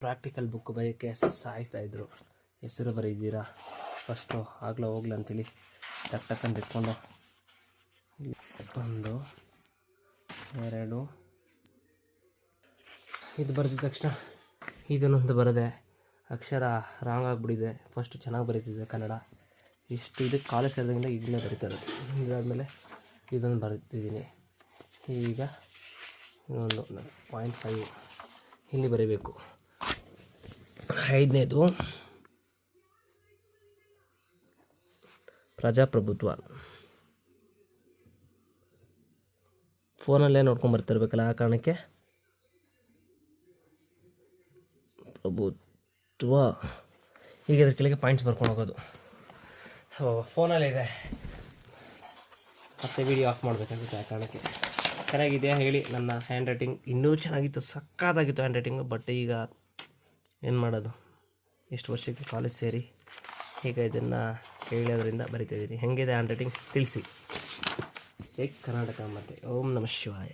Practical book ಬರೆಯೋಕ್ಕೆ ಸಾಯ್ತಾಯಿದ್ರು. ಹೆಸರು ಬರೀದ್ದೀರಾ first ಹೋಗ್ಲ ಅಂತೇಳಿ ಟಕ್ಕಂತ ಇಟ್ಕೊಂಡು 1 2 ಇದು ಬರೆದಿದ್ದ ತಕ್ಷಣ ಇದನ್ನೊಂದು ಬರದೆ ಅಕ್ಷರ ರಾಂಗ್ ಆಗಿಬಿಟ್ಟಿದೆ. ಫಸ್ಟು ಚೆನ್ನಾಗಿ ಬರೀತಿದ್ದೆ ಕನ್ನಡ. ಇದಕ್ಕೆ ಕಾಲೇಜ್ ಸೇರಿದಾಗಿಂದ ಇದನ್ನೇ ಬರೀತಾ ಇರೋದು. ಇದಾದಮೇಲೆ ಇದೊಂದು ಬರೀತಿದ್ದೀನಿ. ಈಗ ಇನ್ನೊಂದು 0.5 ಇಲ್ಲಿ ಬರೀಬೇಕು. 5ನೇದು ಪ್ರಜಾಪ್ರಭುತ್ವ. ಫೋನಲ್ಲೇ ನೋಡ್ಕೊಂಡು ಬರ್ತಿರ್ಬೇಕಲ್ಲ, ಆ ಕಾರಣಕ್ಕೆ ಪ್ರಭುತ್ವ. ಈಗ ಇದ್ರ ಕೆಳಗೆ ಪಾಯಿಂಟ್ಸ್ ಬರ್ಕೊಂಡು ಹೋಗೋದು. ಫೋನಲ್ಲಿದೆ ಮತ್ತೆ ವಿಡಿಯೋ ಆಫ್ ಮಾಡಬೇಕಾಗುತ್ತೆ, ಆ ಕಾರಣಕ್ಕೆ. ಚೆನ್ನಾಗಿದೆಯಾ ಹೇಳಿ. ನನ್ನ ಹ್ಯಾಂಡ್ ರೈಟಿಂಗ್ ಇನ್ನೂ ಚೆನ್ನಾಗಿತ್ತು, ಸಕ್ಕತ್ತಾಗಿತ್ತು ಹ್ಯಾಂಡ್ ರೈಟಿಂಗು. ಬಟ್ ಈಗ ಏನು ಮಾಡೋದು, ಎಷ್ಟು ವರ್ಷಕ್ಕೆ ಕಾಲೇಜ್ ಸೇರಿ ಈಗ ಇದನ್ನು ಕೇಳೋದ್ರಿಂದ ಬರಿತಾಯಿದ್ದೀನಿ. ಹೆಂಗಿದೆ ಹ್ಯಾಂಡ್ ರೈಟಿಂಗ್ ತಿಳಿಸಿ. ಜೈ ಕರ್ನಾಟಕ. ಮತ್ತು ಓಂ ನಮಃ ಶಿವಾಯ.